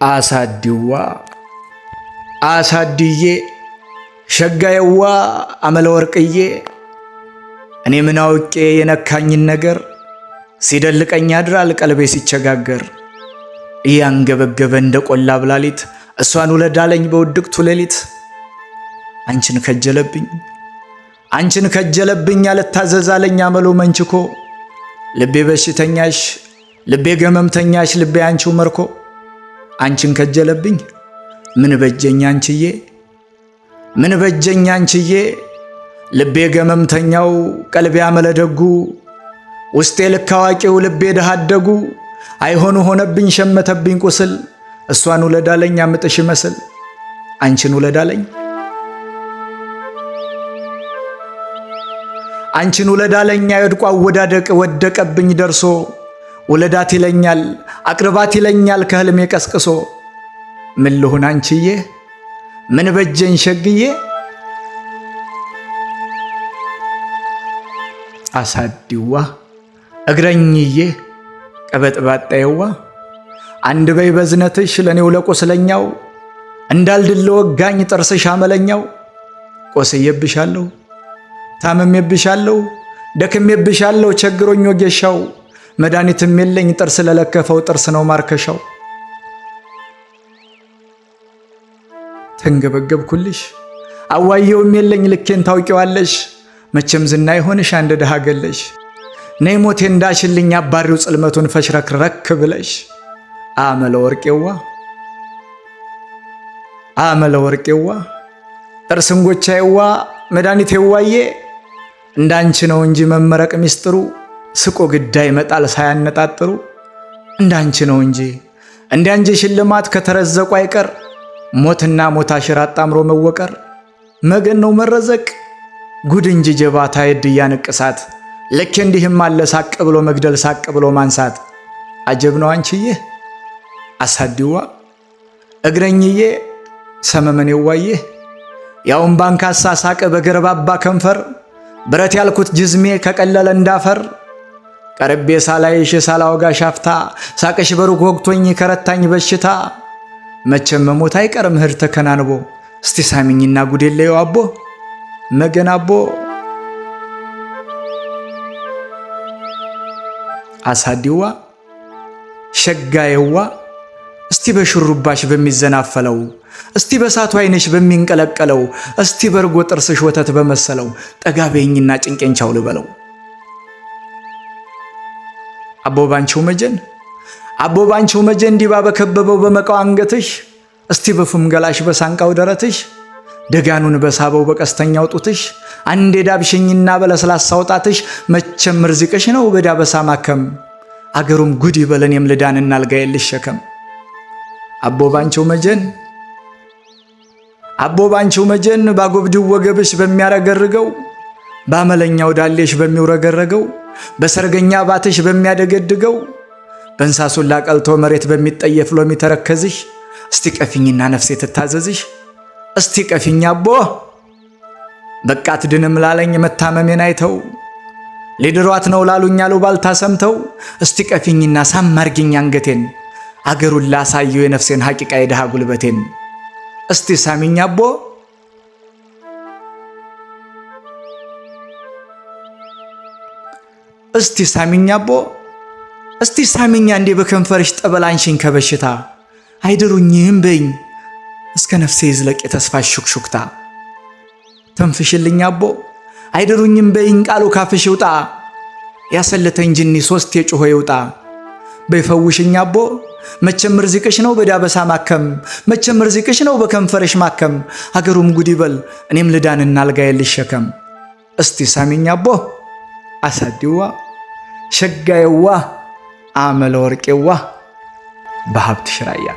አሳድዋ አሳድዬ ሸጋየዋ አመለ ወርቅዬ እኔ ምን አውቄ የነካኝን ነገር ሲደልቀኝ ያድራል ቀልቤ ሲቸጋገር እያንገበገበ እንደ ቆላ ብላሊት እሷን ውለዳለኝ በውድቅቱ ሌሊት አንቺን ከጀለብኝ ያልታዘዛለኝ አመሎ መንችኮ ልቤ በሽተኛሽ ልቤ ገመምተኛሽ ልቤ አንቺው መርኮ አንቺን ከጀለብኝ ምን በጀኛ አንቺዬ ልቤ ገመምተኛው ቀልቤ አመለደጉ ውስጤ ልካዋቂው ልቤ ደሃደጉ አይሆኑ ሆነብኝ ሸመተብኝ ቁስል እሷን ውለዳለኝ አምጥሽ መስል አንቺን ውለዳለኝ አይወድቋ ወዳደቅ ወደቀብኝ ደርሶ ውለዳት ይለኛል አቅርባት ይለኛል ከህልሜ ቀስቅሶ ምን ልሁን አንቺዬ ምን በጀኝ ሸግዬ አሳድዋ እግረኝዬ ቀበጥባጣየዋ አንድ በይ በዝነትሽ ለኔው ለቆስለኛው እንዳልድል ወጋኝ ጥርስሽ አመለኛው ቆስዬብሻለሁ ታመሜብሻለሁ ደክሜብሻለሁ ቸግሮኝ ወጌሻው መድኃኒትም የለኝ ጥርስ ለለከፈው ጥርስ ነው ማርከሻው ተንገበገብኩልሽ አዋየውም የለኝ ልኬን ታውቂዋለሽ መቼም ዝና ይሆንሽ አንድ ደሃ ገለሽ ነይ ሞቴ እንዳሽልኝ አባሪው ጽልመቱን ፈሽረክረክ ብለሽ አመለ ወርቄዋ ጥርስንጎቻዬዋ መድኃኒቴዋዬ እንዳንቺ ነው እንጂ መመረቅ ሚስጥሩ ስቆ ግዳይ መጣል ሳያነጣጥሩ እንዳንቺ ነው እንጂ እንዳንቺ ሽልማት ከተረዘቁ አይቀር ሞትና ሞት አሽራ አጣምሮ መወቀር መገን ነው መረዘቅ ጉድ እንጂ ጀባታ የድያ ንቅሳት ለክ እንዲህም አለ ሳቅ ብሎ መግደል ሳቅ ብሎ ማንሳት አጀብ ነው አንቺዬ አሳድዋ እግረኝዬ ሰመመኔዋዬ ያውን ባንካሳ ሳቅ በገረባባ ከንፈር ብረት ያልኩት ጅዝሜ ከቀለለ እንዳፈር ቀርቤ ሳላይሽ ሳላወጋ ሻፍታ ሳቅሽ በሩቅ ወግቶኝ ከረታኝ በሽታ መቼም መሞት አይቀርም ህር ተከናንቦ እስቲ ሳሚኝና ጉዴለየው አቦ መገን አቦ አሳድዋ ሸጋየዋ እስቲ በሽሩባሽ በሚዘናፈለው እስቲ በሳቱ አይነሽ በሚንቀለቀለው እስቲ በርጎ ጥርስሽ ወተት በመሰለው ጠጋበኝና ጭንቄን ቻው ልበለው አቦ ባንቺው መጀን ዲባ በከበበው በመቃው አንገትሽ እስቲ በፉም ገላሽ በሳንቃው ደረትሽ ደጋኑን በሳበው በቀስተኛው ጡትሽ አንዴ ዳብሽኝና በለስላሳው ጣትሽ መቼም ርዝቅሽ ነው በዳበሳ ማከም አገሩም ጉድ ይበለን ልዳንና አልጋዬልሽ ሸከም አቦ ባንቺው መጀን ባጎብድው ወገብሽ በሚያረገርገው ባመለኛው ዳሌሽ በሚውረገረገው በሰርገኛ ባትሽ በሚያደገድገው በእንሳሱላ ቀልቶ መሬት በሚጠየፍ ሎሚ ተረከዝሽ እስቲ ቀፊኝና ነፍሴ ትታዘዝሽ እስቲ ቀፊኝ አቦ በቃት ድንም ላለኝ መታመሜን አይተው ሊድሯት ነው ላሉኛሉ ባልታሰምተው እስቲ ቀፊኝና ሳማርጊኝ አንገቴን አገሩን ላሳየው የነፍሴን ሐቂቃ የደሃ ጉልበቴን እስቲ ሳሚኝ አቦ እስቲ ሳሚኛ እንዴ በከንፈርሽ ጠበላንሽን ከበሽታ አይድሩኝም በኝ እስከ ነፍሴ ይዝለቅ የተስፋሽ ሹክሹክታ ተንፍሽልኝ አቦ አይድሩኝም በኝ ቃሉ ካፍሽ ይውጣ ያሰለተኝ ጅኒ ሶስት የጮሆ ይውጣ በይፈውሽኝ አቦ መቼም ርዝቅሽ ነው በዳበሳ ማከም መቼም ርዝቅሽ ነው በከንፈርሽ ማከም አገሩም ጉድ ይበል እኔም ልዳንና አልጋዬልሽ ሸከም እስቲ ሳሚኝ አቦ አሳድዋ ሸጋየዋ አመለ ወርቄዋ በሀብትሽ ራያ